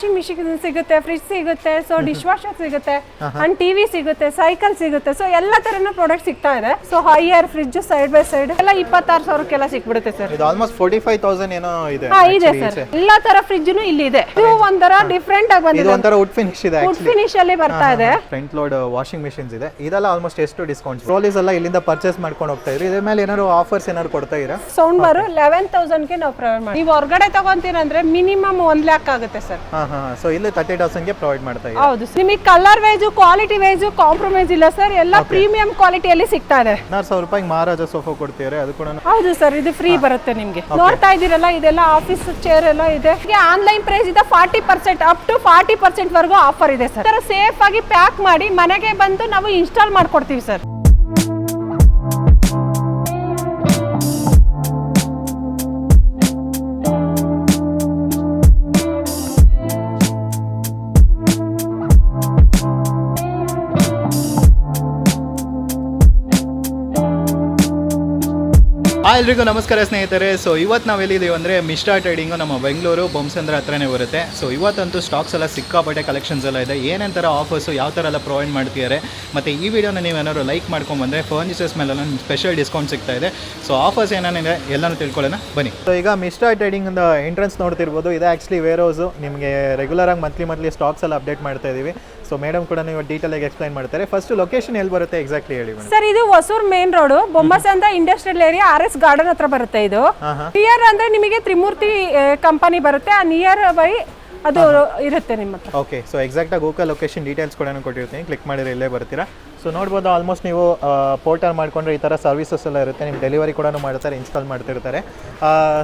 Washing machine ಸಿಗುತ್ತೆ, fridge ಸಿಗುತ್ತೆ, so dish washer ಸಿಗುತ್ತೆ, ಅಂಡ್ ಟಿವಿ ಸಿಗುತ್ತೆ, ಸೈಕಲ್ ಸಿಗುತ್ತೆ. ಸೊ ಎಲ್ಲ ತರನ ಪ್ರಾಡಕ್ಟ್ ಸಿಗ್ತಾ ಇದೆ. So higher fridge side by side ಎಲ್ಲ 26,000ಕ್ಕೆಲ್ಲ ಸಿಕ್ಬಿಡುತ್ತೆ ಸರ್. ಇದು ಆಲ್ಮೋಸ್ಟ್ 45,000 ಏನೋ ಇದೆ. ಇದೆ ಸರ್, ಎಲ್ಲಾ ತರ ಫ್ರಿಜ್ ಇಲ್ಲಿ ಇದೆ. ಇದು ಒಂಥರ ಡಿಫರೆಂಟ್ ಆಗಿ ಬಂದಿದೆ. ಇದು ಒಂಥರ ವುಡ್ ಫಿನಿಶ್ ಇದೆ, ವುಡ್ ಫಿನಿಶ್ ಅಲ್ಲಿ ಬರ್ತಾ ಇದೆ. ಫ್ರಂಟ್ ಲೋಡ್ ವಾಷಿಂಗ್ ಮಿಷಿನ್ಸ್ ಇದೆ. ಇದೆಲ್ಲ ಆಲ್ಮೋಸ್ಟ್ ಎಷ್ಟು ಡಿಸ್ಕೌಂಟ್ ಟ್ರೋಲೀಸ್ ಎಲ್ಲ ಇಲ್ಲಿಂದ ಪರ್ಚೇಸ್ ಮಾಡ್ಕೊಂಡು ಹೋಗ್ತಾ ಇದ್ರಿ. ಇದ್ರ ಮೇಲೆ ಏನಾದ್ರು ಆಫರ್ಸ್ ಏನಾದ್ರು ಕೊಡ್ತಾ ಇರಾ? ಸೌಂಡ್ ಬಾರ್ 11,000ಗೆ ನಾವು ಪ್ರೊವೈಡ್ ಮಾಡ್ತೀವಿ. ನೀವು ಹೊರಗಡೆ ತಗೊಂತೀರಂದ್ರೆ ಮಿನಿಮಮ್ 1 ಲಕ್ಷ ಆಗುತ್ತೆ ಸರ್. ಸೊ ಇಲ್ಲಿ 30,000ಗೆ ಪ್ರೊವೈಡ್ ಮಾಡ್ತಾ ಇದ್ದೀರಾ? ಹೌದು. ನಿಮಗೆ colour wise, quality wise compromise ಇಲ್ಲ ಸರ್. ಎಲ್ಲ ಪ್ರೀಮಿಯಂ ಕ್ವಾಲಿಟಿಯಲ್ಲಿ ಸಿಗ್ತಾ ಇದೆ. 16,000 ರೂಪಾಯಿಗೆ ಮಹಾರಾಜ ಸೋಫಾ ಕೊಡ್ತೀರಾ? ಅದು ಕೂಡ ಹೌದು ಸರ್, ಇದು ಫ್ರೀ ಬರುತ್ತೆ ನಿಮಗೆ. ನೋಡ್ತಾ ಇದ್ದೀರಲ್ಲ, ಇದೆಲ್ಲ ಆಫೀಸ್ ಚೇರ್ ಎಲ್ಲ ಇದೆ. ಆನ್ಲೈನ್ ಪ್ರೈಸ್ ಇದೆ 40% ಅಪ್ ಟು 40% ವರೆಗೂ ಆಫರ್ ಇದೆ ಸರ್. ಸೇಫ್ ಆಗಿ ಪ್ಯಾಕ್ ಮಾಡಿ ಮನೆಗೆ ಬಂದು ನಾವು ಇನ್ಸ್ಟಾಲ್ ಮಾಡ್ಕೊಡ್ತೀವಿ ಸರ್. ಎಲ್ರಿಗೂ ನಮಸ್ಕಾರ ಸ್ನೇಹಿತರೆ. ಸೊ ಇವತ್ತು ನಾವು ಎಲ್ಲಿದ್ದೀವಿ ಅಂದರೆ ಮಿಸ್ಟಾ ಟ್ರೇಡಿಂಗು ನಮ್ಮ ಬೆಂಗಳೂರು ಬೊಮ್ಮಸಂದ್ರ ಹತ್ರನೇ ಬರುತ್ತೆ. ಸೊ ಇವತ್ತಂತೂ ಸ್ಟಾಕ್ಸ್ ಎಲ್ಲ ಸಿಕ್ಕಾಪಟ್ಟೆ ಕಲೆಕ್ಷನ್ಸ್ ಎಲ್ಲ ಇದೆ. ಏನೇನು ಥರ ಆಫರ್ಸು ಯಾವ ಥರ ಎಲ್ಲ ಪ್ರೊವೈಡ್ ಮಾಡ್ತಿದ್ದಾರೆ, ಮತ್ತು ಈ ವಿಡಿಯೋನ ನೀವೇನಾದ್ರು ಲೈಕ್ ಮಾಡ್ಕೊಂಡ್ಬಂದರೆ ಫರ್ನಿಚರ್ಸ್ ಮೇಲೆಲ್ಲ ಸ್ಪೆಷಲ್ ಡಿಸ್ಕೌಂಟ್ ಸಿಗ್ತಾ ಇದೆ. ಸೊ ಆಫರ್ಸ್ ಏನೇನಿದೆ ಎಲ್ಲನೂ ತಿಳ್ಕೊಳ್ಳೋಣ ಬನ್ನಿ. ಸೊ ಈಗ ಮಿಸ್ಟಾ ಟ್ರೇಡಿಂಗಿಂದ ಎಂಟ್ರೆನ್ಸ್ ನೋಡ್ತಿರ್ಬೋದು. ಇದು ಆ್ಯಕ್ಚುಲಿ ವೇರ್ ಹೌಸು. ನಿಮಗೆ ರೆಗ್ಯುಲರಾಗಿ ಮಂತ್ಲಿ ಸ್ಟಾಕ್ಸ್ ಎಲ್ಲ ಅಪ್ಡೇಟ್ ಮಾಡ್ತಾ ಇದ್ದೀವಿ. ಸೊ ಮೇಡಮ್ ಕೂಡ ನೀವು ಡೀಟೇಲ್ ಆಗಿ ಎಕ್ಸ್ಪ್ಲೈನ್ ಮಾಡ್ತಾರೆ. ಫಸ್ಟ್ ಲೊಕೇಶನ್ ಎಲ್ಲಿ ಬರುತ್ತೆ ಎಕ್ಸಾಕ್ಟ್ಲಿ ಹೇಳಿ ಮೇಡಮ್. ಸರ್, ಇದು Hosur main road, Bommasandra industrial area, RS garden ಹತ್ರ ಬರುತ್ತೆ. ಇದು ನಿಯರ್ ಅಂದ್ರೆ ನಿಮಗೆ ತ್ರಿಮೂರ್ತಿ ಕಂಪನಿ ಬರುತ್ತೆ. ಆ ನಿಯರ್ ಬೈ ಅದು ಇರುತ್ತೆ ನಿಮ್ಮ ಹತ್ರ. ಓಕೆ. ಸೊ ಎಕ್ಸಾಕ್ಟ್ ಆಗಿ ಗೂಗಲ್ ಲೊಕೇಶನ್ ಡೀಟೇಲ್ಸ್ ಕೂಡ ಕೊಟ್ಟಿರ್ತೀನಿ, ಕ್ಲಿಕ್ ಮಾಡಿದ್ರೆ ಇಲ್ಲೇ ಬರ್ತೀರಾ. ಸೊ ನೋಡ್ಬೋದು, ಆಲ್ಮೋಸ್ಟ್ ನೀವು ಪೋರ್ಟಲ್ ಮಾಡ್ಕೊಂಡ್ರೆ ಈ ಥರ ಸರ್ವಿಸಸ್ ಎಲ್ಲ ಇರುತ್ತೆ. ನಿಮ್ಗೆ ಡೆಲಿವರಿ ಕೂಡ ಮಾಡ್ತಾರೆ, ಇನ್ಸ್ಟಾಲ್ ಮಾಡ್ತಿರ್ತಾರೆ.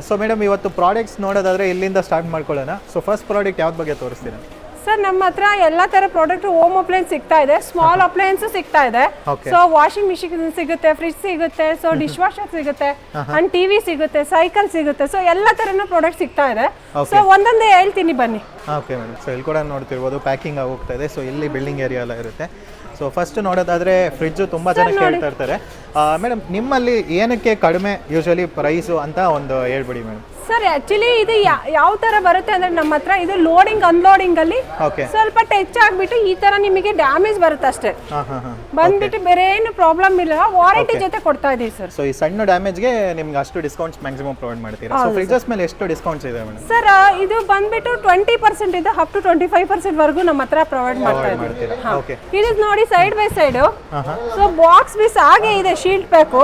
ಸೊ ಮೇಡಮ್, ಇವತ್ತು ಪ್ರಾಡಕ್ಟ್ಸ್ ನೋಡೋದಾದ್ರೆ ಇಲ್ಲಿಂದ ಸ್ಟಾರ್ಟ್ ಮಾಡ್ಕೊಳ್ಳೋಣ. ಸೊ ಫಸ್ಟ್ ಪ್ರಾಡಕ್ಟ್ ಯಾವ್ದು ಬಗ್ಗೆ ತೋರಿಸ್ತೀರಾ? ಸರ್, ನಮ್ಮ ಹತ್ರ ಎಲ್ಲ ತರ ಪ್ರಾಡಕ್ಟ್ ಹೋಮ್ ಅಪ್ಲೈನ್ಸ್ ಸಿಗ್ತಾ ಇದೆ, ಸ್ಮಾಲ್ ಅಪ್ಲೈನ್ಸ್ ಸಿಗ್ತಾ ಇದೆ. ಸೊ ವಾಷಿಂಗ್ ಮಿಷಿನ್ ಸಿಗುತ್ತೆ, ಫ್ರಿಜ್ ಸಿಗುತ್ತೆ, ಸೊ ಡಿಶ್ ವಾಷರ್ ಸಿಗುತ್ತೆ, ಅಂಡ್ ಟಿವಿ ಸಿಗುತ್ತೆ, ಸೈಕಲ್ ಸಿಗುತ್ತೆ. ಸೊ ಎಲ್ಲ ತರನ ಪ್ರಾಡಕ್ಟ್ ಸಿಗ್ತಾ ಇದೆ. ಸೊ ಒಂದೊಂದೇ ಹೇಳ್ತೀನಿ ಬನ್ನಿ. Okay madam. ಸೊ ಇಲ್ಲಿ ಕೂಡ ನೋಡ್ತಿರ್ಬೋದು, ಪ್ಯಾಕಿಂಗ್ ಆಗೋಗ್ತಾ ಇದೆ. ಸೊ ಇಲ್ಲಿ ಬಿಲ್ಡಿಂಗ್ ಏರಿಯಾ ಎಲ್ಲ ಇರುತ್ತೆ. ಸೊ ಫಸ್ಟ್ ನೋಡೋದಾದ್ರೆ ಫ್ರಿಡ್ಜು ತುಂಬ ಜನ ಕೇಳ್ತಾ ಇರ್ತಾರೆ. ಮೇಡಮ್, ನಿಮ್ಮಲ್ಲಿ ಏನಕ್ಕೆ ಕಡಿಮೆ ಯೂಶಲಿ ಪ್ರೈಸು ಅಂತ ಒಂದು ಹೇಳ್ಬಿಡಿ ಮೇಡಮ್. ಸರ್, ಆಕ್ಚುಲಿ ಇದು ಯಾವ ತರ ಬರುತ್ತೆ ಅಂದ್ರೆ ನಮ್ಮ ಹತ್ರ ಇದು ಲೋಡಿಂಗ್ ಅನ್ಲೋಡಿಂಗ್ ಅಲ್ಲಿ ಸ್ವಲ್ಪ ಟಚ್ ಆಗ್ಬಿಟ್ಟು ಈ ತರ ನಿಮಗೆ ಡ್ಯಾಮೇಜ್ ಬರುತ್ತೆ ಅಷ್ಟೇ. ಬಂದ್ಬಿಟ್ಟು ಬೇರೆ ಏನು ಪ್ರಾಬ್ಲಮ್ ಇಲ್ಲ, ವಾರಂಟಿ ಜೊತೆ ಕೊಡ್ತಾ ಇದೀವಿ ಸರ್. ಸೊ ಈ ಸಣ್ಣ ಡ್ಯಾಮೇಜ್ಗೆ ನಿಮ್ಗೆ ಅಷ್ಟು ಡಿಸ್ಕೌಂಟ್ಸ್ ಮ್ಯಾಕ್ಸಿಮಮ್ ಪ್ರೊವೈಡ್ ಮಾಡ್ತೀರಾ? ಸೊ ಫ್ರಿಡ್ಜಸ್ ಮೇಲೆ ಎಷ್ಟು ಡಿಸ್ಕೌಂಟ್ಸ್ ಇದೆ ಮೇಡಮ್? ಸರ್, ಇದು ಬಂದ್ಬಿಟ್ಟು 20% ಇದೆ, ಅಪ್ ಟು 25% ವರೆಗೂ ನಮ್ಮ ಹತ್ರ ಪ್ರೊವೈಡ್ ಮಾಡ್ತಾ ಇದ್ದೀವಿ. ಇದು ನೋಡಿ side by side. So box piece ಹಾಗೆ ಇದೆ, ಶೀಲ್ಡ್ ಪ್ಯಾಕ್.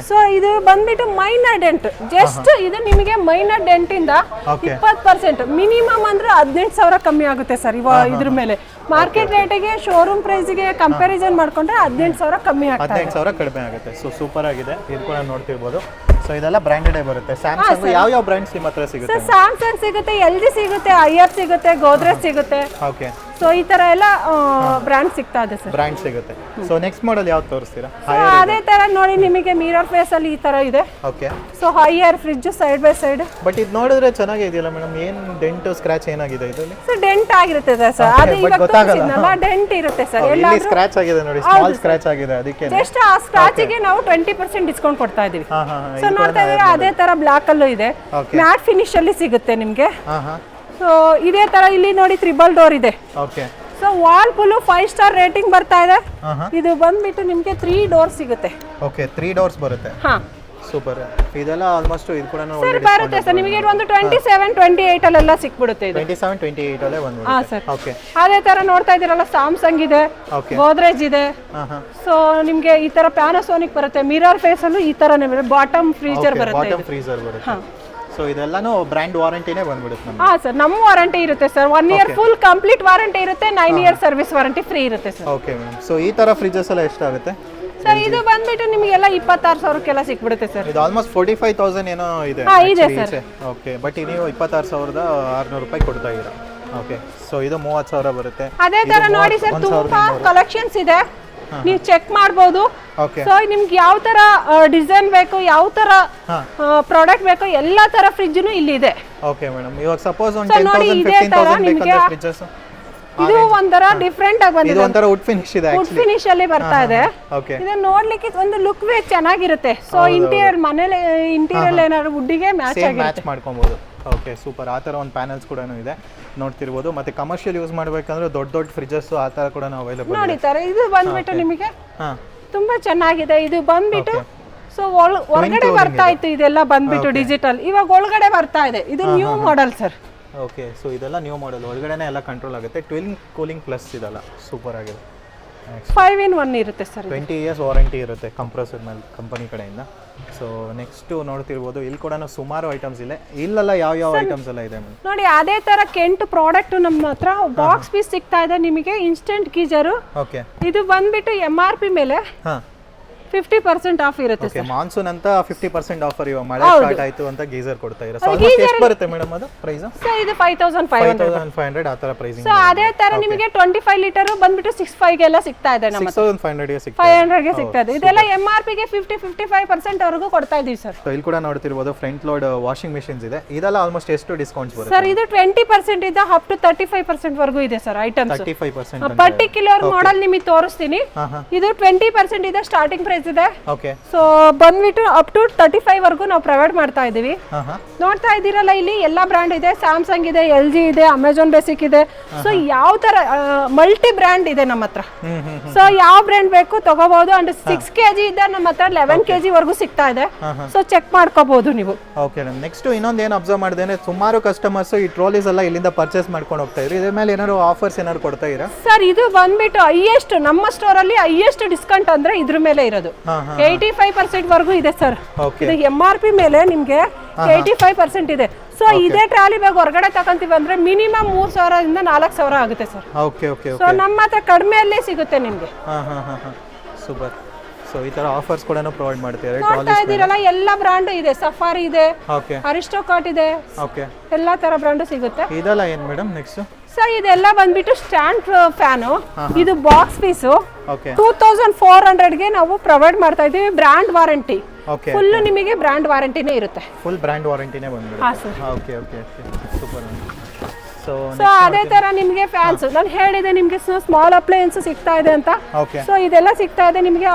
ಸೊ ಇದು ಬಂದ್ಬಿಟ್ಟು ಮೈನರ್ ಡೆಂಟ್, ಜಸ್ಟ್ ಇದು ನಿಮಗೆ ಮೈನರ್ ಡೆಂಟ್ ಇಂದ 20% ಮಿನಿಮಮ್ ಅಂದ್ರೆ 18,000 ಕಮ್ಮಿ ಆಗುತ್ತೆ ಸರ್. ಇದ್ರ ಮೇಲೆ ಮಾರ್ಕೆಟ್ ರೇಟಿಗೆ ಶೋರೂಮ್ ಪ್ರೈಸ್ಗೆ ಕಂಪ್ಯಾರಿಸನ್ ಮಾಡ್ಕೊಂಡ್ರೆ 18,000 ಕಮ್ಮಿ ಆಗುತ್ತೆ. 18,000 ಕಡಿಮೆ ಆಗುತ್ತೆ. ಸೊ ಸೂಪರ್ ಆಗಿದೆ. ಇದು ಕೂಡ ನೋಡ್ತಿರ್ಬೋದು. ಸೊ ಇದೆಲ್ಲ ಬ್ರಾಂಡೆಡ್ ಬರುತ್ತೆ. ಸ್ಯಾಮ್ಸಂಗ್ ಯಾವ ಬ್ರಾಂಡ್ಸ್ ನಿಮ್ಮ ಹತ್ರ ಸಿಗುತ್ತೆ? ಸರ್, ಸ್ಯಾಮ್ಸಂಗ್ ಸಿಗುತ್ತೆ, LG ಸಿಗುತ್ತೆ, ಐಆರ್ ಸಿಗುತ್ತೆ, ಗೋದ್ರೇಜ್ ಸಿಗುತ್ತೆ. ಓಕೆ. ಸೊ ಈ ತರ ಎಲ್ಲ ಬ್ರಾಂಡ್ ಸಿಗ್ತಾ ಇದೆ ಸರ್. ಬ್ರಾಂಡ್ ಸಿಗುತ್ತೆ. ಸೊ ನೆಕ್ಸ್ಟ್ ಮಾಡೆಲ್ ಯಾವ್ದು ತೋರಿಸ್ತೀರಾ? ಅದೇ ತರ ನೋಡಿ, ನಿಮಗೆ ಮಿರರ್ ಫೇಸ್ ಅಲ್ಲಿ ಈ ತರ ಇದೆ. Okay. So higher fridge side by side. But ಇದು ನೋಡಿದ್ರೆ ಚೆನ್ನಾಗಿ ಇದೆಯಲ್ಲ ಮೇಡಮ್. ಏನ್ ಡೆಂಟ್ ಸ್ಕ್ರಾಚ್ ಏನಾಗಿದೆ ಇದರಲ್ಲಿ? ಸೊ ಡೆಂಟ್ ಆಗಿರುತ್ತೆ ಸರ್. ಅದು ಇವಾಗ ತೋರಿಸಿದ್ನಲ್ಲ, ಡೆಂಟ್ ಇರುತ್ತೆ ಸರ್. ಎಲ್ಲ ಸ್ಕ್ರಾಚ್ ಆಗಿದೆ ನೋಡಿ, ಸ್ಮಾಲ್ ಸ್ಕ್ರಾಚ್ ಆಗಿದೆ. ಅದಕ್ಕೆ ಜಸ್ಟ್ ಆ ಸ್ಕ್ರಾಚ್ ಗೆ ನಾವು 20% ಡಿಸ್ಕೌಂಟ್ ಕೊಡ್ತಾ ಇದೀವಿ. ಸೊ ನೋಡ್ತಾ ಇದ್ರೆ ಅದೇ ತರ ಬ್ಲಾಕ್ ಅಲ್ಲೂ ಇದೆ, ಮ್ಯಾಟ್ ಫಿನಿಶ್ ಅಲ್ಲಿ ಸಿಗುತ್ತೆ ನಿಮ್ಗೆ. ಸೊ ಇದೇ ತರ ಇಲ್ಲಿ ನೋಡಿ ತ್ರಿಬಲ್ ಡೋರ್ ಇದೆ. Okay. So wall full 5 star rating ಬರ್ತಾ ಇದೆ. ಇದು ಬಂದ್ಬಿಟ್ಟು ನಿಮ್ಗೆ 3 ಡೋರ್ ಸಿಗುತ್ತೆ. ಓಕೆ, 3 ಡೋರ್ಸ್ ಬರುತ್ತೆ. ಹಾ, ಸೂಪರ್. ಇದೆಲ್ಲ ಆಲ್ಮೋಸ್ಟ್ ಇದು ಕೂಡ ಸರ್ ಬರುತ್ತೆ ಸರ್. ನಿಮಗೆ ಒಂದು 27, 28 ಅಲ್ಲೆಲ್ಲ ಸಿಕ್ಬಿಡುತ್ತೆ. ಇದು 27, 28 ಅಲ್ಲೇ ಒಂದು. ಹಾ ಸರ್. ಓಕೆ. ಅದೇ ತರ ನೋಡ್ತಾ ಇದ್ದೀರಲ್ಲ, ಸ್ಯಾಮ್ಸಂಗ್ ಇದೆ, ಗೋದ್ರೇಜ್ ಇದೆ. ಸೊ ನಿಮಗೆ ಈ ತರ ಪ್ಯಾನಾಸೋನಿಕ್ ಬರುತ್ತೆ. ಮಿರರ್ ಫೇಸ್ ಅಲ್ಲೂ ಈ ತರ ಬಾಟಮ್ ಫ್ರೀಜರ್ ಬರುತ್ತೆ. ಬಾಟಮ್ ಫ್ರೀಜರ್ ಬರುತ್ತೆ. ಸೊ ಇದೆಲ್ಲಾನು ಬ್ರ್ಯಾಂಡ್ ವಾರಂಟಿನೇ ಬಂದ್ಬಿಡುತ್ತೆ ನಮಗೆ. ಹಾ ಸರ್, ನಮ್ಮ ವಾರಂಟಿ ಇರುತ್ತೆ sir. 1 year full complete warranty ಇರುತ್ತೆ, 9 ಇಯರ್ ಸರ್ವಿಸ್ ವಾರಂಟಿ ಫ್ರೀ ಇರುತ್ತೆ ಸರ್. Okay madam. ಸೊ ಈ ತರ ಫ್ರಿಡ್ಜಸ್ ಎಲ್ಲ ಎಷ್ಟಾಗುತ್ತೆ ಸರ್? ಇದು ಬಂದ್ಬಿಟ್ಟು ನಿಮಗೆಲ್ಲ 26,000ಕ್ಕೆಲ್ಲ ಸಿಕ್ಬಿಡುತ್ತೆ ಸರ್. ಇದು ಆಲ್ಮೋಸ್ಟ್ 45,000 ಏನೋ ಇದೆ. ಇದೆ ಸರ್. ಓಕೆ. ಬಟ್ ನೀವು 26,600 ರೂಪಾಯಿ ಕೊಡ್ತಾ ಇದ್ದೀರಾ. ಓಕೆ. ಸೊ ಇದು 30,000 ಬರುತ್ತೆ. ಅದೇ ತರ ನೋಡಿ ಸರ್, ತುಂಬಾ ಕಲೆಕ್ಷನ್ಸ್ ಇದೆ, ನೀವು ಚೆಕ್ ಮಾಡಬಹುದು. ಸೊ ನಿಮ್ಗೆ ಯಾವ ತರ ಡಿಸೈನ್ ಬೇಕು, ಯಾವ ತರ ಪ್ರಾಡಕ್ಟ್ ಬೇಕು, ಎಲ್ಲಾ ತರ ಫ್ರಿಡ್ಜ್ನು ಇಲ್ಲಿ ಇದೆ. Okay madam. ಇವಾಗ ಸಪೋಸ್ ಒಂದು 10,000 15,000 ಬೇಕಂದ್ರೆ ಫ್ರಿಡ್ಜಸ್ ಇದು ಒಂಥರ ಡಿಫರೆಂಟ್ ಆಗಿ ಬಂದಿದೆ. ಇದು ಒಂಥರ ವುಡ್ ಫಿನಿಶ್ ಇದೆ, ವುಡ್ ಫಿನಿಶ್ ಅಲ್ಲಿ ಬರ್ತಾ ಇದೆ. ಇದು ನೋಡ್ಲಿಕ್ಕೆ ಒಂದು ಲುಕ್ ವೇ ಚೆನ್ನಾಗಿರುತ್ತೆ. ಸೊ ಇಂಟೀರಿಯರ್ ಮನೇಲಿ ಇಂಟೀರಿಯರ್ ಏನಾದ್ರು ವುಡ್ ಗೆ ಮ್ಯಾಚ್ ಮಾಡ್ಕೊಬಹುದು. Okay super. ಆ ಥರ ಒಂದು ಪ್ಯಾನಲ್ಸ್ ಕೂಡ ಇದೆ ನೋಡ್ತಿರ್ಬೋದು. ಮತ್ತು ಕಮರ್ಷಿಯಲ್ ಯೂಸ್ ಮಾಡಬೇಕಂದ್ರೆ ದೊಡ್ಡ ಫ್ರಿಜಸ್ಸು ಆ ಥರ ಕೂಡ ಅವೈಲೇಬಲ್ ನೋಡಿ ತರ ಇದು ಬಂದ್ಬಿಟ್ಟು ನಿಮಗೆ ಹಾಂ ತುಂಬಾ ಚೆನ್ನಾಗಿದೆ. ಇದು ಬಂದ್ಬಿಟ್ಟು ಸೊ ಹೊರಗಡೆ ಬರ್ತಾ ಇತ್ತು ಇದೆಲ್ಲ ಬಂದ್ಬಿಟ್ಟು ಡಿಜಿಟಲ್, ಇವಾಗ ಒಳಗಡೆ ಬರ್ತಾ ಇದೆ. ಇದು new model sir. Okay, so ಇದೆಲ್ಲ ನ್ಯೂ ಮಾಡೆಲ್, ಒಳಗಡೆನೇ ಎಲ್ಲ ಕಂಟ್ರೋಲ್ ಆಗುತ್ತೆ. ಟ್ವಿನ್ ಕೂಲಿಂಗ್ ಪ್ಲಸ್ ಇದೆಲ್ಲ ಸೂಪರ್ ಆಗಿದೆ. 5-in-1 ಇರುತ್ತೆ ಸರ್. 20 years ವಾರಂಟಿ ಇರುತ್ತೆ ಕಂಪ್ರೆಸರ್ ಮೇಲೆ ಕಂಪನಿ ಕಡೆಯಿಂದ. ಸೊ ನೆಕ್ಸ್ಟು ನೋಡ್ತಿರ್ಬೋದು, ಇಲ್ಲಿ ಕೂಡ ಸುಮಾರು ಐಟಮ್ಸ್ ಇಲ್ಲ. ಇಲ್ಲೆಲ್ಲ ಯಾವ ಐಟಮ್ಸ್ ಎಲ್ಲ ಇದೆ ಮೇಡಮ್? ನೋಡಿ ಅದೇ ತರ ಕೆಂಟ್ ಪ್ರಾಡಕ್ಟ್ ನಮ್ಮ ಹತ್ರ ಬಾಕ್ಸ್ ಪೀಸ್ ಸಿಗ್ತಾ ಇದೆ ನಿಮಗೆ. Instant geyser. ಓಕೆ, ಇದು ಬಂದ್ಬಿಟ್ಟು MRP ಮೇಲೆ ಹಾಂ 50% ಆಫ್ ಇರುತ್ತೆ ಸರ್. ಮಾನ್ಸೂನ್ ಅಂತ 50% ಆಫರ್. ಇವಾಗ ಮಳೆ ಸ್ಟಾರ್ಟ್ ಆಯ್ತು ಅಂತ ಗೀಸರ್ ಕೊಡ್ತಾ ಇರೋ. ಸೊ ಎಷ್ಟು ಬರುತ್ತೆ ಮೇಡಮ್ ಅದು ಪ್ರೈಸ್? ಸರ್ ಇದು 5500 ಆ ಥರ ಪ್ರೈಸಿಂಗ್. ಸೊ ಅದೇ ತರ ನಿಮಗೆ 25 ಲೀಟರ್ ಬಂದ್ಬಿಟ್ಟು 65 ಗೆಲ್ಲ ಸಿಗ್ತಾ ಇದೆ ನಮ್ಮ 6500 ಗೆ ಸಿಗ್ತಾ 500 ಗೆ ಸಿಗ್ತಾ ಇದೆ. ಇದೆಲ್ಲ MRP ಗೆ 50-55% ವರೆಗೂ ಕೊಡ್ತಾ ಇದೀವಿ ಸರ್. ಸೊ ಇಲ್ಲಿ ಕೂಡ ನೋಡ್ತಿರ್ಬೋದು ಫ್ರಂಟ್ ಲೋಡ್ ವಾಷಿಂಗ್ ಮಿಷನ್ಸ್ ಇದೆ. ಇದೆಲ್ಲ ಆಲ್ಮೋಸ್ಟ್ ಎಷ್ಟು ಡಿಸ್ಕೌಂಟ್ಸ್ ಬರುತ್ತೆ ಸರ್? ಇದು 20% ಇಂದ ಅಪ್ ಟು 35% ವರೆಗೂ ಇದೆ ಸರ್ ಐಟಮ್ಸ್. 35% ಪರ್ಟಿಕ್ಯುಲರ್ ಮಾಡೆಲ್ ನಿಮಗೆ ತೋರಿಸ್ತೀನಿ. ಇದು 20% ಇದೆ ಸ್ಟಾರ್ಟಿಂಗ್ ಪ್ರೈಸ್ ಇದೆ. ಓಕೆ, ಸೊ ಬಂದ್ಬಿಟ್ಟು ಅಪ್ ಟು 35 ವರೆಗೂ ನಾವು ಪ್ರೊವೈಡ್ ಮಾಡ್ತಾ ಇದೀವಿ. ನೋಡ್ತಾ ಇದ್ದೀರಲ್ಲ, ಇಲ್ಲಿ ಎಲ್ಲಾ ಬ್ರ್ಯಾಂಡ್ ಇದೆ. ಸ್ಯಾಮ್ಸಂಗ್ ಇದೆ, LG ಇದೆ, ಅಮೆಜಾನ್ ಬೇಸಿಕ್ ಇದೆ. ಸೊ ಯಾವ ತರ ಮಲ್ಟಿ ಬ್ರ್ಯಾಂಡ್ ಇದೆ ನಮ್ಮ ಹತ್ರ. ಸೊ ಯಾವ ಬ್ರ್ಯಾಂಡ್ ಬೇಕು ತಗೋಬಹುದು. ಅಂಡ್ 6 kg ಇದೆ ನಮ್ಮ ಹತ್ರ, 11 kg ವರೆಗೂ ಸಿಗ್ತಾ ಇದೆ. ಸೊ ಚೆಕ್ ಮಾಡ್ಕೋಬಹುದು ನೀವು. ಓಕೆ, ನೆಕ್ಸ್ಟ್ ಇನ್ನೊಂದು ಏನು ಅಬ್ಸರ್ವ್ ಮಾಡಿದ್ದೇನೆ, ಸುಮಾರು ಕಸ್ಟಮರ್ಸ್ ಈ ಟ್ರಾಲೀಸ್ ಎಲ್ಲ ಇಲ್ಲಿಂದ ಪರ್ಚೇಸ್ ಮಾಡ್ಕೊಂಡು ಹೋಗ್ತಾ ಇದ್ರು. ಇದ್ರ ಮೇಲೆ ಏನಾದ್ರು ಆಫರ್ಸ್ ಏನಾದ್ರು ಕೊಡ್ತಾ ಇರಾ ಸರ್? ಇದು ಬಂದ್ಬಿಟ್ಟು ಹೈಯೆಸ್ಟ್ ನಮ್ಮ ಸ್ಟೋರ್ ಅಲ್ಲಿ ಹೈಯೆಸ್ಟ್ ಡಿಸ್ಕೌಂಟ್ ಅಂದ್ರೆ ಇದ್ರ ಮೇಲೆ ಇರೋದು 85% ವರೆಗೂ ಇದೆ ಸರ್. ಇದು MRP ಮೇಲೆ ನಿಮ್ಗೆ 85% ಇದೆ. ಸೊ ಇದೇ ಟ್ರಾಲಿ ಬ್ಯಾಗ್ ಹೊರಗಡೆ ತಗೊಂತೀವಿ ಅಂದ್ರೆ ಮಿನಿಮಮ್ 3000 ಇಂದ 4000 ಆಗುತ್ತೆ ಸರ್. Okay okay. ಸೊ ನಮ್ಮ ಹತ್ರ ಕಡಿಮೆಯಲ್ಲೇ ಸಿಗುತ್ತೆ ನಿಮ್ಗೆ. ಸೂಪರ್. ಸೊ ಈ ತರ ಆಫರ್ಸ್ ಕೂಡ ಪ್ರೊವೈಡ್ ಮಾಡ್ತೀರಾ? ನೋಡ್ತಾ ಇದ್ದೀರಲ್ಲ, ಎಲ್ಲ ಬ್ರಾಂಡ್ ಇದೆ. ಸಫಾರಿ ಇದೆ, ಓಕೆ, ಅರಿಸ್ಟೋಕಾಟ್ ಇದೆ, ಓಕೆ, ಎಲ್ಲಾ ತರ ಬ್ರಾಂಡ್ ಸಿಗುತ್ತೆ. ಇದೆಲ್ಲ ಏನು ಮೇಡಮ್ ನೆಕ್ಸ್ಟ್? ಸರ್ ಇದೆಲ್ಲ ಬಂದ್ಬಿಟ್ಟು ಸ್ಟ್ಯಾಂಡ್ ಫ್ಯಾನು. ಇದು ಬಾಕ್ಸ್ ಪೀಸು. ಓಕೆ, 2400 ಗೆ ನಾವು ಪ್ರೊವೈಡ್ ಮಾಡ್ತಾ ಇದೀವಿ. ಬ್ರಾಂಡ್ ವಾರಂಟಿ ಓಕೆ, ಫುಲ್ ನಿಮಗೆ ಬ್ರಾಂಡ್ ವಾರಂಟಿನೇ ಇರುತ್ತೆ. ಫುಲ್ ಬ್ರಾಂಡ್ ವಾರಂಟಿನೇ ಬಂದ್ಬಿಡುತ್ತೆ. ಹಾಂ sir. Okay okay okay, super. So ಅದೇ ತರ ನಿಮಗೆ ಫ್ಯಾನ್ಸ್ ನಾನು ಹೇಳಿದೆ ನಿಮಗೆ ಸ್ಮಾಲ್ ಅಪ್ಲಯನ್ಸ್ ಸಿಗ್ತಾ ಇದೆ ಅಂತ. ಓಕೆ, ಸೊ ಇದೆಲ್ಲ ಸಿಗ್ತಾ ಇದೆ ನಿಮಗೆ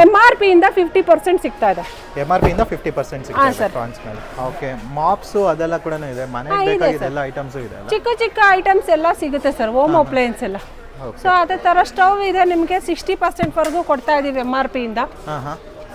MRP ಇಂದ 50% ಸಿಗ್ತಾ ಇದೆ. MRP ಇಂದ 50% ಸಿಗ್ತದೆ ಫ್ರಾನ್ಸ್ ಮೇಲೆ. ಓಕೆ, ಮಾಪ್ಸ್ ಅದೆಲ್ಲ ಕೂಡ ಇದೆ. ಮನೆಗೆ ಬೇಕಾಗಿದ್ದ ಎಲ್ಲ ಐಟಮ್ಸ್ ಇದೆ. ಚಿಕ್ಕ ಐಟಮ್ಸ್ ಎಲ್ಲ ಸಿಗುತ್ತೆ ಸರ್, ಹೋಮ್ ಅಪ್ಲಯನ್ಸ್ ಎಲ್ಲ. ಸೊ ಅದೇ ತರ ಸ್ಟವ್ ಇದೆ ನಿಮಗೆ 60% ವರೆಗೂ ಕೊಡ್ತಾ ಇದೀವಿ MRP ಇಂದ.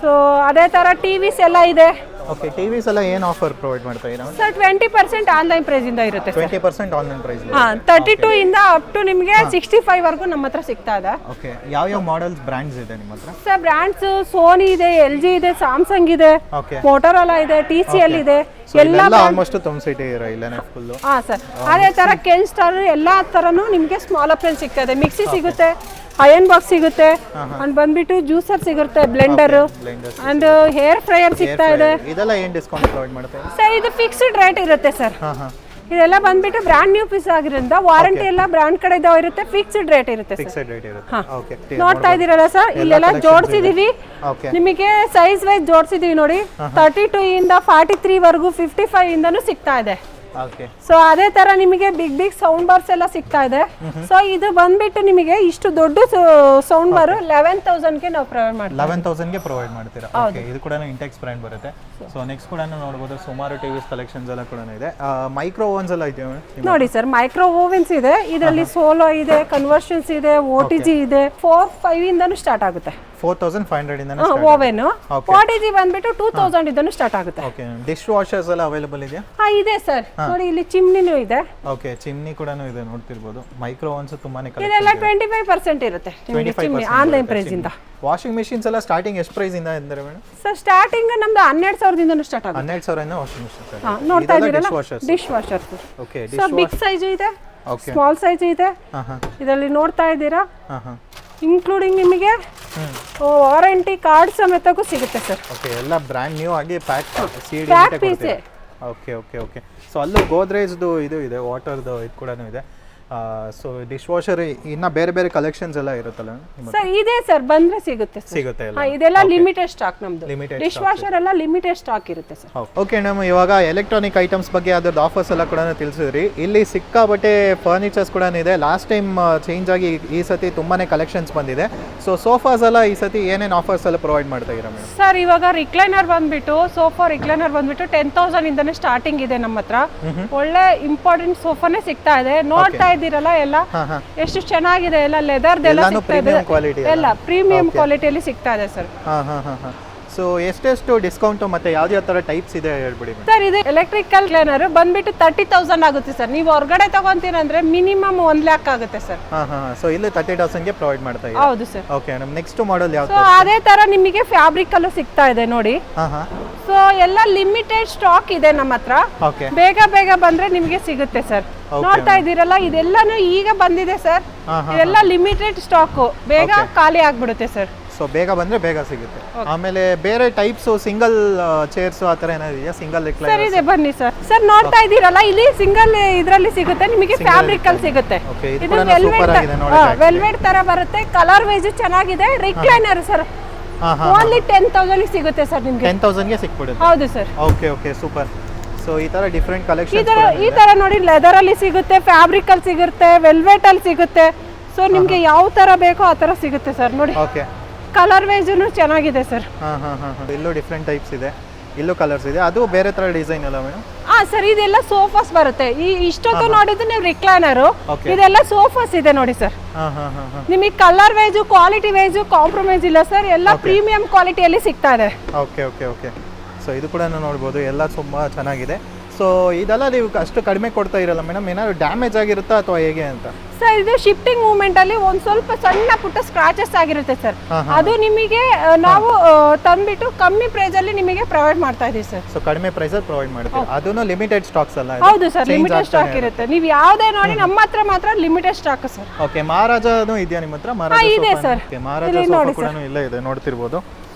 ಸೊ ಅದೇ ತರ ಟಿವಿಸ್ ಎಲ್ಲ ಇದೆ. ಓಕೆ, ಟಿವಿಸ್ ಎಲ್ಲ ಏನು ಆಫರ್ ಪ್ರೊವೈಡ್ ಮಾಡ್ತಾ ಇದ್ದೀರಾ ಸರ್? 20% ಆನ್ಲೈನ್ ಪ್ರೈಸ್ ಇಂದ ಇರುತ್ತೆ ಸರ್. 20% online price. 32 ಇಂದ ಅಪ್ ಟು ನಿಮಗೆ 65 ವರೆಗೂ ನಮ್ಮ ಹತ್ರ ಸಿಗ್ತಾ ಇದೆ. ಓಕೆ, ಯಾವ ಮಾಡೆಲ್ಸ್ ಬ್ರ್ಯಾಂಡ್ಸ್ ಇದೆ ನಿಮ್ಮ ಹತ್ರ ಸರ್? ಬ್ರ್ಯಾಂಡ್ಸ್ ಸೋನಿ ಇದೆ, LG ಇದೆ, ಸ್ಯಾಮ್ಸಂಗ್ ಇದೆ, ಓಕೆ, ಮೋಟೋರೋಲಾ ಇದೆ, TCL ಇದೆ. ಎಲ್ಲ ಆಲ್ಮೋಸ್ಟ್ ತುಂಬಿಸಿಟಿ ಇಲ್ಲನೇ ಫುಲ್. ಸರ್ ಅದೇ ತರ ಕೆನ್ ಸ್ಟಾರ್ ಎಲ್ಲಾ ತರನು ನಿಮಗೆ ಸ್ಮಾಲ್ ಅಪ್ಲೈನ್ಸ್ ಸಿಗ್ತಾ ಇದೆ. ಮಿಕ್ಸಿ ಸಿಗುತ್ತೆ, ಅಯನ್ ಬಾಕ್ಸ್ ಸಿಗುತ್ತೆ, ಅಂಡ್ ಬಂದ್ಬಿಟ್ಟು ಜ್ಯೂಸರ್ ಸಿಗುತ್ತೆ, ಬ್ಲೆಂಡರ್ ಅಂಡ್ ಹೇರ್ ಫ್ರೈಯರ್ ಸಿಗ್ತಾ ಇದೆ. ಇದೆಲ್ಲ ಏನು ಡಿಸ್ಕೌಂಟ್ ಪ್ರೊವೈಡ್ ಮಾಡ್ತಾ ಇದ್ದೀರಾ ಸರ್? ಇದು ಫಿಕ್ಸ್ಡ್ ರೇಟ್ ಇರುತ್ತೆ ಸರ್. ಇದೆಲ್ಲ ಬಂದ್ಬಿಟ್ಟು ಬ್ರಾಂಡ್ ನ್ಯೂ ಪೀಸ್ ಆಗಿರೋದ್ರಿಂದ ವಾರಂಟಿ ಎಲ್ಲ ಬ್ರಾಂಡ್ ಕಡೆ ಇರುತ್ತೆ. ಫಿಕ್ಸ್ಡ್ ರೇಟ್ ಇರುತ್ತೆ ಸರ್. ಫಿಕ್ಸ್ಡ್ ರೇಟ್ ಇರುತ್ತೆ. ಓಕೆ, ನೋಡ್ತಾ ಇದೀರಲ್ಲ ಸರ್, ಇಲ್ಲೆಲ್ಲ ಜೋಡಿಸಿದೀವಿ. ನಿಮಗೆ ಸೈಜ್ ವೈಸ್ ಜೋಡಿಸಿದೀವಿ ನೋಡಿ. 32 ಇಂದ 43 ವರೆಗೂ 55 ಇಂದನೂ ಸಿಗ್ತಾ ಇದೆ. ಓಕೆ, ಸೊ ಅದೇ ತರ ನಿಮಗೆ ಬಿಗ್ ಸೌಂಡ್ ಬಾರ್ಸ್ ಎಲ್ಲ ಸಿಗ್ತಾ ಇದೆ. ಸೊ ಇದು ಬಂದ್ಬಿಟ್ಟು ನಿಮಗೆ ಇಷ್ಟು ದೊಡ್ಡ ಸೌಂಡ್ ಬಾರ್ 11,000 ಗೆ ನಾವು ಪ್ರೊವೈಡ್ ಮಾಡ್ತೀವಿ. 11,000 ಗೆ ಪ್ರೊವೈಡ್ ಮಾಡ್ತೀರಾ? ಓಕೆ, ಇದು ಕೂಡ ಇಂಟೆಕ್ಸ್ ಬ್ರ್ಯಾಂಡ್ ಬರುತ್ತೆ. ಸೊ ನೆಕ್ಸ್ಟ್ ಕೂಡ ನೋಡಬಹುದು ಸುಮಾರು ಟಿವಿಸ್ ಕಲೆಕ್ಷನ್ಸ್ ಎಲ್ಲ ಕೂಡ ಇದೆ. ಮೈಕ್ರೋ ಓವನ್ಸ್ ಎಲ್ಲ ಇದೆ ನೋಡಿ ಸರ್. ಮೈಕ್ರೋ ಓವನ್ಸ್ ಇದೆ, ಇದರಲ್ಲಿ ಸೋಲೋ ಇದೆ, ಕನ್ವರ್ಷನ್ಸ್ ಇದೆ, OTG ಇದೆ. 4-5 ಇಂದನೂ ಸ್ಟಾರ್ಟ್ ಆಗುತ್ತೆ. 4,500 ಇಂದ ಓವೆನ್. OTG ಬಂದ್ಬಿಟ್ಟು 2,000 ಇಂದನೂ ಸ್ಟಾರ್ಟ್ ಆಗುತ್ತೆ. ಓಕೆ, ಡಿಶ್ ವಾಷರ್ಸ್ ಎಲ್ಲ ಅವೈಲೇಬಲ್ ಇದೆಯಾ? ಇದೆ ಸರ್. ನೋಡಿ ಇಲ್ಲಿ ಚಿಮ್ನಿನೂ ಇದೆ. ಓಕೆ, ಚಿಮ್ನಿ ಕೂಡ ಇದೆ ನೋಡ್ತಿರ್ಬೋದು. ಮೈಕ್ರೋ ಓವನ್ಸ್ ತುಂಬಾನೇ ಇದೆಲ್ಲ 25% ಇರುತ್ತೆ ಚಿಮ್ನಿ ಆನ್ಲೈನ್ ಪ್ರೈಸ್ ಇಂದ. ವಾಷಿಂಗ್ ಮೆಷಿನ್ಸ್ ಎಲ್ಲ ಸ್ಟಾರ್ಟಿಂಗ್ ಎಷ್ಟು ಪ್ರೈಸ್ ಇಂದ ಅಂದ್ರೆ ಮೇಡಮ್? ಸರ್ ಸ್ಟಾರ್ಟಿಂಗ್ ನಮ್ದು 12,000 ಇಂದನೂ ಸ್ಟಾರ್ಟ್ ಆಗುತ್ತೆ. 12,000 ಇಂದ ವಾಷಿಂಗ್ ಮೆಷಿನ್ಸ್. ನೋಡ್ತಾ ಇದ್ದೀರಲ್ಲ, dish washers. Okay, so big size ಇದೆ, ಸ್ಮಾಲ್ ಸೈಜ್ ಇದೆ. ಇದರಲ್ಲಿ ನೋಡ್ತಾ ಇದ್ದೀರಾ, ಇನ್ಕ್ಲೂಡಿಂಗ್ ನಿಮಗೆ ವಾರಂಟಿ ಕಾರ್ಡ್ ಸಮೇತಕ್ಕೂ ಸಿಗುತ್ತೆ ಸರ್. ಓಕೆ, ಎಲ್ಲ ಬ್ರ್ಯಾಂಡ್ ನ್ಯೂ ಆಗಿ pack piece. Okay okay okay. So ಅಲ್ಲೂ ಗೋದ್ರೇಜ್ದು ಇದು ಇದೆ, ವಾಟರ್ದು ಇದು ಕೂಡ ಇದೆ. ಸೊ ಡಿಶ್ ವಾಷರ್ ಇನ್ನ ಬೇರೆ ಬೇರೆ ಕಲೆಕ್ಷನ್ಸ್ ಎಲ್ಲ ಇರುತ್ತಲ್ಲ ಸರ್ ಇದೆ ಸರ್, ಬಂದ್ರೆ ಸಿಗುತ್ತೆ ಸರ್. ಸಿಗುತ್ತೆ ಎಲ್ಲ. ಇದೆಲ್ಲ ಲಿಮಿಟೆಡ್ ಸ್ಟಾಕ್ ನಮ್ದು. Limited ಡಿಶ್ ವಾಷರ್ ಎಲ್ಲ ಲಿಮಿಟೆಡ್ ಸ್ಟಾಕ್ ಇರುತ್ತೆ ಸರ್. ಓಕೆ ನಮ್ಮ ಇವಾಗ ಎಲೆಕ್ಟ್ರಾನಿಕ್ ಐಟಮ್ಸ್ ಬಗ್ಗೆ ಅದ್ರದ್ದು ಆಫರ್ಸ್ ಎಲ್ಲ ಕೂಡ ತಿಳಿಸಿದ್ರಿ. ಇಲ್ಲಿ ಸಿಕ್ಕಾಬಟ್ಟೆ ಫರ್ನಿಚರ್ಸ್ ಕೂಡ ಇದೆ. ಲಾಸ್ಟ್ ಟೈಮ್ ಚೇಂಜ್ ಆಗಿ ಈ ಸತಿ ತುಂಬಾನೇ ಕಲೆಕ್ಷನ್ಸ್ ಬಂದಿದೆ. ಸೊ ಸೋಫಾಸ್ ಎಲ್ಲ ಈ ಸತಿ ಏನೇನು ಆಫರ್ಸ್ ಎಲ್ಲ ಪ್ರೊವೈಡ್ ಮಾಡ್ತಾ ಇದ್ದೀರಾ ಮೇಡಮ್? ಸರ್ ಇವಾಗ ರಿಕ್ಲೈನರ್ ಬಂದ್ಬಿಟ್ಟು ಸೋಫಾ ರಿಕ್ಲೈನರ್ ಬಂದ್ಬಿಟ್ಟು 10,000 ಇಂದಾನೆ ಸ್ಟಾರ್ಟಿಂಗ್ ಇದೆ ನಮ್ಮ ಹತ್ರ. ಒಳ್ಳೆ ಇಂಪಾರ್ಟೆಂಟ್ ಸೋಫಾನೇ ಸಿಗ್ತಾ ಇದೆ. ನೋಡ್ತಾ ಇದ್ದೀರಲ್ಲ ಎಲ್ಲ ಎಷ್ಟು ಚೆನ್ನಾಗಿದೆ, ಎಲ್ಲ ಲೆದರ್ದೆಲ್ಲ ಸಿಗ್ತಾ ಇದೆ, ಎಲ್ಲ ಪ್ರೀಮಿಯಂ ಕ್ವಾಲಿಟಿಯಲ್ಲಿ ಸಿಗ್ತಾ ಇದೆ ಸರ್. ಸೊ ಎಷ್ಟೆಷ್ಟು ಡಿಸ್ಕೌಂಟ್ ಮತ್ತೆ ಯಾವ ತರ ಟೈಪ್ಸ್ ಇದೆ ಹೇಳ್ಬಿಡಿ ಸರ್. ಇದು ಎಲೆಕ್ಟ್ರಿಕಲ್ ಕ್ಲೀನರ್ ಬಂದ್ಬಿಟ್ಟು 30,000 ಆಗುತ್ತೆ ಸರ್. ನೀವು ಹೊರಗಡೆ ತಗೊಂತೀರಂದ್ರೆ ಮಿನಿಮಮ್ 1 lakh ಆಗುತ್ತೆ ಸರ್. ಸೊ ಇಲ್ಲಿ 30,000 ಗೆ ಪ್ರೊವೈಡ್ ಮಾಡ್ತಾ ಇದ್ದೀರಾ? ಹೌದು ಸರ್. ಓಕೆ ನಮ್ಮ ನೆಕ್ಸ್ಟ್ ಮಾಡೆಲ್ ಯಾವುದು? ಸೊ ಅದೇ ತರ ನಿಮಗೆ ಫ್ಯಾಬ್ರಿಕ್ ಅಲ್ಲೂ ಸಿಗ್ತಾ ಇದೆ ನೋಡಿ. ಸೊ ಎಲ್ಲ ಲಿಮಿಟೆಡ್ ಸ್ಟಾಕ್ ಇದೆ ನಮ್ಮ ಹತ್ರ. ಓಕೆ ಬೇಗ ಬೇಗ ಬಂದ್ರೆ ನಿಮಗೆ ಸಿಗುತ್ತೆ ಸರ್. ನೋಡ್ತಾ ಇದ್ದೀರಲ್ಲ ಇದೆಲ್ಲಾನು ಈಗ ಬಂದಿದೆ ಸರ್. ಇದೆಲ್ಲ ಲಿಮಿಟೆಡ್ ಸ್ಟಾಕ್, ಬೇಗ ಖಾಲಿ ಆಗ್ಬಿಡುತ್ತೆ ಸರ್. ಸೊ ಬೇಗ ಬಂದ್ರೆ ಬೇಗ ಸಿಗುತ್ತೆ. ಆಮೇಲೆ ಬೇರೆ ಟೈಪ್ಸ್ ಸಿಂಗಲ್ ಚೇರ್ಸ್ ಆ ತರ ಏನಾದ್ರು ಇದೆಯಾ? ಸಿಂಗಲ್ ಸರ್ ರಿಕ್ಲೈನರ್ ಇದೆ, ಬನ್ನಿ ಸರ್. ಸರ್ ನೋಡ್ತಾ ಇದ್ದೀರಲ್ಲ ಇಲ್ಲಿ ಸಿಂಗಲ್ ಇದರಲ್ಲಿ ಸಿಗುತ್ತೆ ನಿಮಗೆ, ಫ್ಯಾಬ್ರಿಕ್ ಅಲ್ಲಿ ಸಿಗುತ್ತೆ. ಓಕೆ ಇದು ಇದು ಕೂಡ ಸೂಪರ್ ಆಗಿದೆ ನೋಡಿ. ವೆಲ್ವೆಟ್ ತರ ಬರುತ್ತೆ, ಕಲರ್ ವೈಸ್ ಚೆನ್ನಾಗಿದೆ. ರಿಕ್ಲೈನರ್ ಸರ್ ಓನ್ಲಿ 10,000 ಗೆ ಸಿಗುತ್ತೆ ಸರ್ ನಿಮಗೆ. 10,000 ಗೆ ಸಿಕ್ಬಿಡುತ್ತೆ. ಹೌದು sir. Okay okay super. So ಈ ತರ ಡಿಫರೆಂಟ್ ಕಲೆಕ್ಷನ್ಸ್ ಈ ತರ ನೋಡಿ, ಲೆದರ್ ಅಲ್ಲಿ ಸಿಗುತ್ತೆ, ಫ್ಯಾಬ್ರಿಕ್ ಅಲ್ಲಿ ಸಿಗುತ್ತೆ, ವೆಲ್ವೆಟ್ ಅಲ್ಲಿ ಸಿಗುತ್ತೆ. ಸೊ ನಿಮ್ಗೆ ಯಾವ ತರ ಬೇಕೋ ಆ ತರ ಸಿಗುತ್ತೆ ಸರ್. ನೋಡಿ ಓಕೆ ಕಲರ್ ವೈಸ್ ಚೆನ್ನಾಗಿದೆ ಸರ್. ಇಲ್ಲೂ ಡಿಫರೆಂಟ್ ಟೈಪ್ಸ್ ಇದೆ, ಇಲ್ಲೂ ಕಲರ್ಸ್ ಇದೆ. ಅದು ಬೇರೆ ತರ ಡಿಸೈನ್ ಅಲ್ಲ ಮೇಡಮ್? ಸರ್ ಇದೆಲ್ಲ ಸೋಫಾಸ್ ಬರುತ್ತೆ. ಇಷ್ಟೊತ್ತು ನೋಡಿದ್ದು ನೀವು ರಿಕ್ಲೈನರ್, Okay. ಇದೆಲ್ಲ ಸೋಫಾಸ್ ಇದೆ ನೋಡಿ ಸರ್. ನಿಮಗೆ colour wise quality wise compromise ಇಲ್ಲ ಸರ್, ಎಲ್ಲ ಪ್ರೀಮಿಯಂ ಕ್ವಾಲಿಟಿಯಲ್ಲಿ ಸಿಗ್ತಾ ಇದೆ. Okay okay okay. ಸೊ ಇದು ಕೂಡ ನೋಡ್ಬೋದು, ಎಲ್ಲ ತುಂಬಾ ಚೆನ್ನಾಗಿದೆ. ಸೊ ಇದೆಲ್ಲ ನೀವು ಅಷ್ಟು ಕಡಿಮೆ ಕೊಡ್ತಾ ಇರಲ್ಲ ಮೇಡಮ್, ಏನಾದ್ರು ಡ್ಯಾಮೇಜ್ ಆಗಿರುತ್ತಾ ಅಥವಾ ಹೇಗೆ ಅಂತ? ಸರ್ ಇದು ಶಿಫ್ಟಿಂಗ್ ಮೂವ್ಮೆಂಟ್ ಅಲ್ಲಿ ಒಂದ್ ಸ್ವಲ್ಪ ಸಣ್ಣ ಪುಟ್ಟ ಸ್ಕ್ರಾಚಸ್ ಆಗಿರುತ್ತೆ ಸರ್. ಅದು ನಿಮಗೆ ನಾವು ತಂದ್ಬಿಟ್ಟು ಕಮ್ಮಿ ಪ್ರೈಸ್ ಅಲ್ಲಿ ನಿಮಗೆ ಪ್ರೊವೈಡ್ ಮಾಡ್ತಾ ಇದೀವಿ ಸರ್. ಸೊ ಕಡಿಮೆ ಪ್ರೈಸ್ ಅಲ್ಲಿ ಪ್ರೊವೈಡ್ ಮಾಡ್ತೀವಿ. ಅದನ್ನು ಲಿಮಿಟೆಡ್ ಸ್ಟಾಕ್ಸ್ ಅಲ್ಲ? ಹೌದು ಸರ್, ಲಿಮಿಟೆಡ್ ಸ್ಟಾಕ್ ಇರುತ್ತೆ. ನೀವು ಯಾವ್ದೇ ನೋಡಿ ನಮ್ಮ ಹತ್ರ ಮಾತ್ರ ಲಿಮಿಟೆಡ್ ಸ್ಟಾಕ್ ಸರ್. ಓಕೆ ಮಹಾರಾಜನು ಇದೆಯಾ ನಿಮ್ಮ ಹತ್ರ? ಮಹಾರಾಜ ಇದೆ ಸರ್. ಮಹಾರಾಜ ಸೋಫಾ ಕೂಡ ಇಲ್ಲೇ ಇದೆ, ನೋಡ್ತಿರ್ಬೋದು.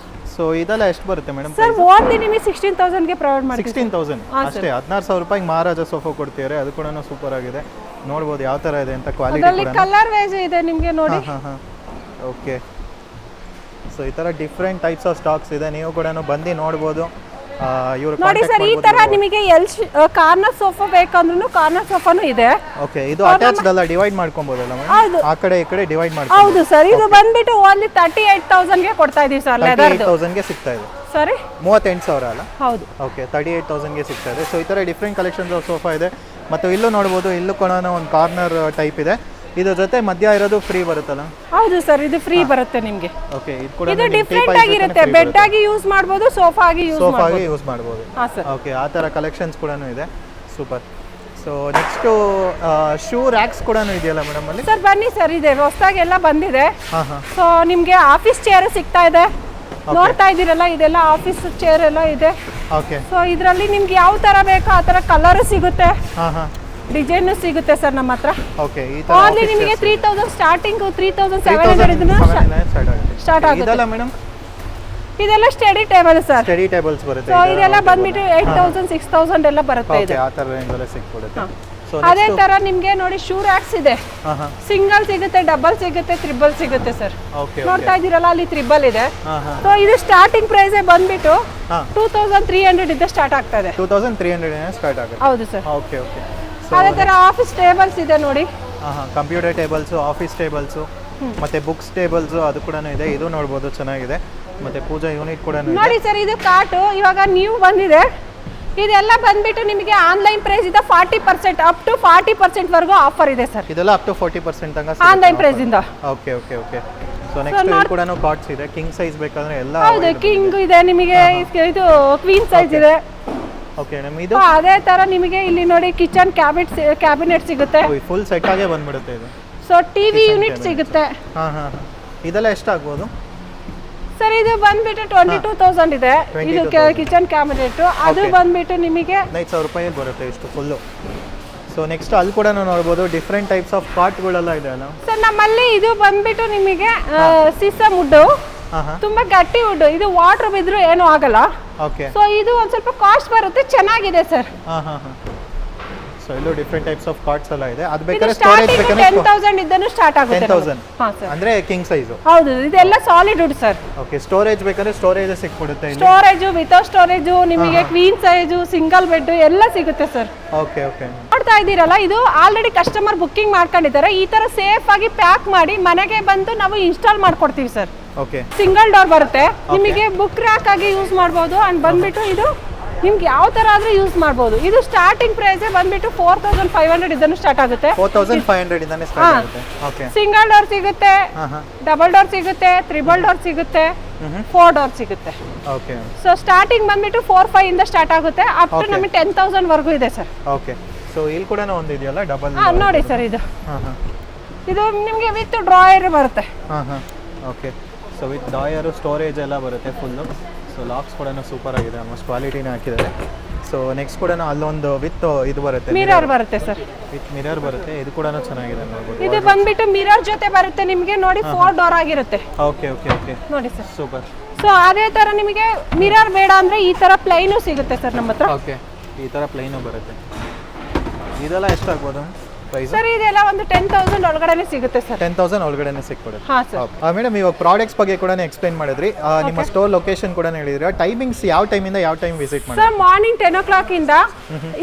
ಸೊ ಇದೆಲ್ಲ ಎಷ್ಟು ಬರುತ್ತೆ ಮೇಡಮ್? ಸರ್ ಓನ್ಲಿ ನಿಮಗೆ 16,000 ಗೆ ಪ್ರೊವೈಡ್ ಮಾಡ್ತೀವಿ. 16,000 ಅಷ್ಟೇ? 16,000 ರೂಪಾಯಿಗೆ ಮಹಾರಾಜ ಸೋಫಾ ಕೊಡ್ತೀರಾ. ಅದು ಕೂಡ ಸೂಪರ್ ಆಗಿದೆ, ನೋಡ್ಬೋದು ಯಾವ ತರ ಇದೆ ಅಂತ. ಕ್ವಾಲಿಟಿ ಕೂಡ ಕಲರ್ ವೈಸ್ ಇದೆ ನಿಮಗೆ ನೋಡಿ. ಓಕೆ. ಸೊ ಈ ತರ ಡಿಫ್ರೆಂಟ್ ಟೈಪ್ಸ್ ಆಫ್ ಸ್ಟಾಕ್ಸ್ ಇದೆ, ನೀವು ಕೂಡ ಬಂದು ನೋಡ್ಬೋದು. ಇವರು ನೋಡಿ ಸರ್, ಈ ತರ ನಿಮಗೆ ಕಾರ್ನರ್ ಸೋಫಾ ಬೇಕಂದ್ರೂ ಕಾರ್ನರ್ ಸೋಫಾನು ಇದೆ. ಓಕೆ ಇದು ಅಟ್ಯಾಚ್ಡ್ ಅಲ್ಲ, ಡಿವೈಡ್ ಮಾಡ್ಕೊಬೋದಲ್ಲ ಮೇಡಮ್? ಆ ಕಡೆ ಈ ಕಡೆ ಡಿವೈಡ್ ಮಾಡ್ಕೊಂಡು. ಹೌದು ಸರ್. ಇದು ಬಂದ್ಬಿಟ್ಟು ಓನ್ಲಿ 38,000 ಗೆ ಕೊಡ್ತಾ ಇದೀವಿ ಸರ್. ಲೆದರ್ 38,000 ಗೆ ಸಿಗ್ತಾ ಇದೆ. ಸರಿ 38,000 ಅಲ್ಲ? ಹೌದು. ಓಕೆ 38,000 ಗೆ ಸಿಗ್ತಾ ಇದೆ. ಸೊ ಈ ತರ ಡಿಫ್ರೆಂಟ್ ಕಲೆಕ್ಷನ್ಸ್ ಆಫ್ ಸೋಫಾ ಇದೆ. ಮತ್ತು ಇಲ್ಲೂ ನೋಡ್ಬೋದು, ಇಲ್ಲೂ ಕೂಡ ಒಂದು ಕಾರ್ನರ್ ಟೈಪ್ ಇದೆ. ಇದ್ರ ಜೊತೆ ಮಧ್ಯ ಇರೋದು ಫ್ರೀ ಬರುತ್ತಲ್ಲ? ಹೌದು ಸರ್, ಇದು ಫ್ರೀ ಬರುತ್ತೆ ನಿಮಗೆ. ಓಕೆ ಇದು ಕೂಡ ಇದು ಡಿಫರೆಂಟ್ ಆಗಿರುತ್ತೆ, ಬೆಡ್ ಆಗಿ ಯೂಸ್ ಮಾಡಬಹುದು, ಸೋಫಾ ಆಗಿ ಯೂಸ್ ಮಾಡಬಹುದು. ಹಾ ಸರ್. ಓಕೆ ಆ ತರ ಕಲೆಕ್ಷನ್ಸ್ ಕೂಡ ಇದೆ, super. So next shoe racks ಕೂಡ ಇದೆಯಲ್ಲ ಮೇಡಮ್ ಅಲ್ಲಿ? ಸರ್ ಬನ್ನಿ ಸರ್, ಇದೆ ಹೊಸದಾಗಿ ಎಲ್ಲ ಬಂದಿದೆ. ಸೊ ನಿಮಗೆ ಆಫೀಸ್ ಚೇರ್ ಸಿಗ್ತಾ ಇದೆ, ನೋಡ್ತಾ ಇದ್ದೀರಲ್ಲ, ಇದೆಲ್ಲ ಆಫೀಸ್ ಚೇರ್ ಎಲ್ಲ ಇದೆ. ಓಕೆ. ಸೊ ಇದರಲ್ಲಿ ನಿಮ್ಗೆ ಯಾವ ತರ ಬೇಕೋ ಆ ತರ ಕಲರ್ ಸಿಗುತ್ತೆ, ಡಿಸೈನ್ ಸಿಗುತ್ತೆ ಸರ್ ನಮ್ಮ ಹತ್ರ. ಓಕೆ ಈ ತರ ಓನ್ಲಿ ನಿಮಗೆ 3,000 ಸ್ಟಾರ್ಟಿಂಗ್, 3,700 ಇಂದ ಸ್ಟಾರ್ಟ್ ಆಗುತ್ತೆ. ಇದೆಲ್ಲ ಮೇಡಮ್? ಇದೆಲ್ಲ study table sir. Study tables ಬರುತ್ತೆ. ಸೊ ಇದೆಲ್ಲ ಬಂದ್ಬಿಟ್ಟು 8,000 6,000 ಎಲ್ಲ ಬರುತ್ತೆ. ಓಕೆ ಆ ತರ ರೇಂಜ್ ಅಲ್ಲಿ ಸಿಕ್ಬಿಡುತ್ತೆ. ಸೊ ಅದೇ ತರ ನಿಮಗೆ ನೋಡಿ ಶೂ ರ್ಯಾಕ್ಸ್ ಇದೆ. ಸಿಂಗಲ್ ಸಿಗುತ್ತೆ, ಡಬಲ್ ಸಿಗುತ್ತೆ, ತ್ರಿಬಲ್ ಸಿಗುತ್ತೆ ಸರ್. ಓಕೆ ನೋಡ್ತಾ ಇದ್ದೀರಲ್ಲ, ಅಲ್ಲಿ ತ್ರಿಬಲ್ ಇದೆ. ಸೊ ಇದು ಸ್ಟಾರ್ಟಿಂಗ್ ಪ್ರೈಸ್ ಬಂದ್ಬಿಟ್ಟು 2,300 ಇಂದ ಸ್ಟಾರ್ಟ್ ಆಗ್ತಾ ಇದೆ. 2,300 ಸ್ಟಾರ್ಟ್ ಆಗುತ್ತೆ. ಹೌದು ಸರ್. Okay okay. ಅದೇ ತರ ಆಫೀಸ್ ಟೇಬಲ್ಸ್ ಇದೆ ನೋಡಿ. ಕಂಪ್ಯೂಟರ್ ಟೇಬಲ್ಸ್, ಆಫೀಸ್ ಟೇಬಲ್ಸ್, ಮತ್ತೆ ಬುಕ್ಸ್ ಟೇಬಲ್ಸ್ ಅದು ಕೂಡ ಇದೆ. ಇದು ನೋಡ್ಬೋದು, ಚೆನ್ನಾಗಿದೆ. ಮತ್ತೆ ಪೂಜಾ ಯೂನಿಟ್ ಕೂಡ ನೋಡಿ ಸರ್. ಇದು ಕಾರ್ಟ್ ಇವಾಗ ನ್ಯೂ ಬಂದಿದೆ. ಇದೆಲ್ಲ ಬಂದ್ಬಿಟ್ಟು ನಿಮಗೆ ಆನ್ಲೈನ್ ಪ್ರೈಸ್ ಇದೆ 40%, ಅಪ್ ಟು 40% ವರೆಗೂ ಆಫರ್ ಇದೆ ಸರ್. ಇದೆಲ್ಲ ಅಪ್ ಟು 40% ತನಕ ಆನ್ಲೈನ್ ಪ್ರೈಸ್ ಇಂದ. Okay okay okay. So next ಇಲ್ಲಿ ಕೂಡ ಕಾರ್ಟ್ಸ್ ಇದೆ. ಕಿಂಗ್ ಸೈಜ್ ಬೇಕಾದ್ರೆ ಎಲ್ಲ ಹೌದು, ಕಿಂಗ್ ಇದೆ ನಿಮಗೆ, ಇದು ಕ್ವೀನ್ ಸೈಜ್ ಇದೆ. ಓಕೆ ನಮ್ ಇದು ಅದೇ ತರ ನಿಮಗೆ ಇಲ್ಲಿ ನೋಡಿ ಕಿಚನ್ ಕ್ಯಾಬಿನೆಟ್ ಸಿಗುತ್ತೆ. ಫುಲ್ ಸೆಟ್ ಆಗೇ ಬಂದ್ಬಿಡುತ್ತೆ ಇದು. ಸೊ ಟಿವಿ ಯೂನಿಟ್ ಸಿಗುತ್ತೆ. ಇದೆಲ್ಲ ಎಷ್ಟಾಗ್ಬೋದು ಸರ್? ಇದು ಬಂದ್ಬಿಟ್ಟು 22,000 ಇದೆ. ಇದು ಕಿಚನ್ ಕ್ಯಾಬಿನೆಟ್. ಅದು ಬಂದ್ಬಿಟ್ಟು ನಿಮಗೆ 15,000 ರೂಪಾಯಿ ಬರುತ್ತೆ ಇಷ್ಟು ಫುಲ್ಲು. ಸೊ ನೆಕ್ಸ್ಟ್ ಅಲ್ಲಿ ಕೂಡ ನೋಡ್ಬೋದು ಡಿಫ್ರೆಂಟ್ ಟೈಪ್ಸ್ ಆಫ್ ಕಾರ್ಟ್ಗಳೆಲ್ಲ ಇದೆ ಅಲ್ಲ ಸರ್ ನಮ್ಮಲ್ಲಿ? ಇದು ಬಂದ್ಬಿಟ್ಟು ನಿಮಗೆ ಸಿಸಮ್ ವುಡ್, ತುಂಬಾ ಗಟ್ಟಿ ವುಡ್. ಇದು ವಾಟರ್ ಬಿದ್ರು ಏನು ಆಗಲ್ಲ. ಓಕೆ. ಸೊ ಇದು ಒಂದ್ ಸ್ವಲ್ಪ ಕಾಸ್ಟ್ ಬರುತ್ತೆ, ಚೆನ್ನಾಗಿದೆ ಸರ್. ಸೊ ಇಲ್ಲೂ ಡಿಫ್ರೆಂಟ್ ಟೈಪ್ಸ್ ಆಫ್ ಕಾರ್ಡ್ಸ್ ಎಲ್ಲ ಇದೆ. ಅದು ಇದು ಬೇಕಾದ್ರೆ ಸ್ಟೋರೇಜ್ ಸ್ಟಾರ್ಟಿಂಗ್ ಬೇಕಾದ್ರೆ 10,000 ಇದ್ದನು ಸ್ಟಾರ್ಟ್ ಆಗುತ್ತೆ 10,000 ಹಾ ಸರ್. ಅಂದ್ರೆ ಕಿಂಗ್ ಸೈಜು. ಹೌದು, ಇದೆಲ್ಲ solid wood sir. Okay, storage ಬೇಕಾದ್ರೆ ಸ್ಟೋರೇಜ್ ಸಿಕ್ಬಿಡುತ್ತೆ ಇಲ್ಲಿ. ಸ್ಟೋರೇಜ್, ವಿತೌಟ್ ಸ್ಟೋರೇಜ್, ನಿಮಗೆ ಕ್ವೀನ್ ಸೈಜ್, ಸಿಂಗಲ್ ಬೆಡ್ ಎಲ್ಲ ಸಿಗುತ್ತೆ ಸರ್. Okay okay. ನೋಡ್ತಾ ಇದ್ದೀರಲ್ಲ, ಇದು ಆಲ್ರೆಡಿ ಕಸ್ಟಮರ್ ಬುಕ್ಕಿಂಗ್ ಮಾಡ್ಕೊಂಡಿದ್ದಾರೆ. ಈ ತರ ಸೇಫ್ ಆಗಿ ಪ್ಯಾಕ್ ಮಾಡಿ ಮನೆಗೆ ಬಂದು ನಾವು ಇನ್ಸ್ಟಾಲ್ ಮಾಡ್ಕೊಡ್ತೀವಿ ಸರ್. ಓಕೆ, ಸಿಂಗಲ್ ಡೋರ್ ಬರುತ್ತೆ, ನಿಮಗೆ ಬುಕ್ ರ್ಯಾಕ್ ಆಗಿ ಯೂಸ್ ಮಾಡ್ಬೋದು. ಅಂಡ್ ಬಂದ್ಬಿಟ್ಟು ಇದು ನಿಮ್ಗೆ ಯಾವ ತರ ಆದ್ರೂ ಯೂಸ್ ಮಾಡ್ಬೋದು. ಇದು ಸ್ಟಾರ್ಟಿಂಗ್ ಪ್ರೈಸ್ ಬಂದ್ಬಿಟ್ಟು 4,500 ಇದನ್ನು ಸ್ಟಾರ್ಟ್ ಆಗುತ್ತೆ. 4,500 ಇಂದಾನೆ ಸ್ಟಾರ್ಟ್ ಆಗುತ್ತೆ. ಓಕೆ, ಸಿಂಗಲ್ ಡೋರ್ ಸಿಗುತ್ತೆ, ಡಬಲ್ ಡೋರ್ ಸಿಗುತ್ತೆ, ತ್ರಿಬಲ್ ಡೋರ್ ಸಿಗುತ್ತೆ, 4 ಡೋರ್ ಸಿಗುತ್ತೆ. ಓಕೆ, ಸೊ ಸ್ಟಾರ್ಟಿಂಗ್ ಬಂದ್ಬಿಟ್ಟು 4,500 ಇಂದ ಸ್ಟಾರ್ಟ್ ಆಗುತ್ತೆ, ಅಪ್ ಟು ನಮಗೆ 10,000 ವರೆಗೂ ಇದೆ ಸರ್. ಓಕೆ. ಸೊ ಇಲ್ಲಿ ಕೂಡ ಒಂದು ಇದೆಯಲ್ಲ ಡಬಲ್. ನೋಡಿ ಸರ್, ಇದು ಇದು ನಿಮಗೆ ವಿತ್ ಡ್ರಾಯರ್ ಬರುತ್ತೆ. ಓಕೆ. ಸೊ ವಿತ್ ಡ್ರಾಯರು, ಸ್ಟೋರೇಜ್ ಎಲ್ಲ ಬರುತ್ತೆ ಫುಲ್ಲು. ಸೊ ಲಾಕ್ಸ್ ಕೂಡ ಸೂಪರ್ ಆಗಿದೆ, ಆಲ್ಮೋಸ್ಟ್ ಕ್ವಾಲಿಟಿನೇ ಹಾಕಿದ್ದಾರೆ. ಸೊ ನೆಕ್ಸ್ಟ್ ಕೂಡ ಅಲ್ಲೊಂದು ವಿತ್ ಇದು ಬರುತ್ತೆ, ಮಿರರ್ ಬರುತ್ತೆ ಸರ್. ವಿತ್ ಮಿರರ್ ಬರುತ್ತೆ, ಇದು ಕೂಡ ಚೆನ್ನಾಗಿದೆ ನೋಡ್ಬೋದು. ಇದು ಬಂದ್ಬಿಟ್ಟು ಮಿರರ್ ಜೊತೆ ಬರುತ್ತೆ ನಿಮಗೆ, ನೋಡಿ 4 ಡೋರ್ ಆಗಿರುತ್ತೆ. ಓಕೆ ಓಕೆ ಓಕೆ, ನೋಡಿ ಸರ್, ಸೂಪರ್. ಸೊ ಅದೇ ತರ ನಿಮಗೆ ಮಿರರ್ ಬೇಡ ಅಂದ್ರೆ ಈ ತರ ಪ್ಲೈನು ಸಿಗುತ್ತೆ ಸರ್ ನಮ್ಮ ಹತ್ರ. ಓಕೆ, ಈ ಥರ ಪ್ಲೈನು ಬರುತ್ತೆ. ಇದೆಲ್ಲ ಎಷ್ಟಾಗ್ಬೋದು ಪ್ರೈಸ್? ಸರ್ ಇದೆಲ್ಲ ಒಂದು 10,000 ಒಳಗಡೆನೆ ಸಿಗುತ್ತೆ ಸರ್. 10,000 ಒಳಗಡೆನೆ ಸಿಕ್ಬಿಡುತ್ತೆ. ಹಾ ಸರ್. ಮೇಡಮ್, ಇವಾಗ ಪ್ರಾಡಕ್ಟ್ಸ್ ಬಗ್ಗೆ ಕೂಡ ಎಕ್ಸ್ಪ್ಲೈನ್ ಮಾಡಿದ್ರಿ, ನಿಮ್ಮ ಸ್ಟೋರ್ ಲೊಕೇಶನ್ ಕೂಡ ಹೇಳಿದ್ರಿ. ಟೈಮಿಂಗ್ಸ್ ಯಾವ ಟೈಮಿಂದ ಯಾವ ಟೈಮ್ ವಿಸಿಟ್ ಮಾಡಿ? ಸರ್ ಮಾರ್ನಿಂಗ್ 10 o'clock ಇಂದ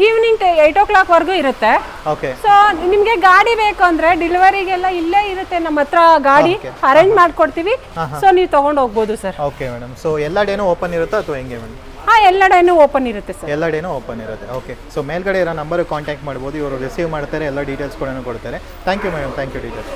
ಈವ್ನಿಂಗ್ 8 o'clock ವರೆಗೂ ಇರುತ್ತೆ. ಓಕೆ. ಸೊ ನಿಮಗೆ ಗಾಡಿ ಬೇಕು ಅಂದ್ರೆ ಡೆಲಿವರಿಗೆಲ್ಲ ಇಲ್ಲೇ ಇರುತ್ತೆ, ನಮ್ಮ ಹತ್ರ ಗಾಡಿ ಅರೇಂಜ್ ಮಾಡ್ಕೊಡ್ತೀವಿ. ಸೊ ನೀವು ತಗೊಂಡು ಹೋಗ್ಬೋದು ಸರ್. Okay madam. ಸೊ ಎಲ್ಲ ಡೇನೂ ಓಪನ್ ಇರುತ್ತಾ ಅಥವಾ ಹೆಂಗೆ ಮೇಡಮ್? ಹಾ, ಎಲ್ಲ ಡೇನು ಓಪನ್ ಇರುತ್ತೆ ಸರ್. ಎಲ್ಲ ಡೇನೂ ಓಪನ್ ಇರುತ್ತೆ. ಓಕೆ. ಸೊ ಮೇಲ್ಗಡೆ ಇರೋ ನಂಬರ್ ಕಾಂಟ್ಯಾಕ್ಟ್ ಮಾಡ್ಬೋದು, ಇವರು ರಿಸೀವ್ ಮಾಡ್ತಾರೆ, ಎಲ್ಲ ಡೀಟೇಲ್ಸ್ ಕೂಡ ಕೊಡ್ತಾರೆ. Thank you madam, thank you details.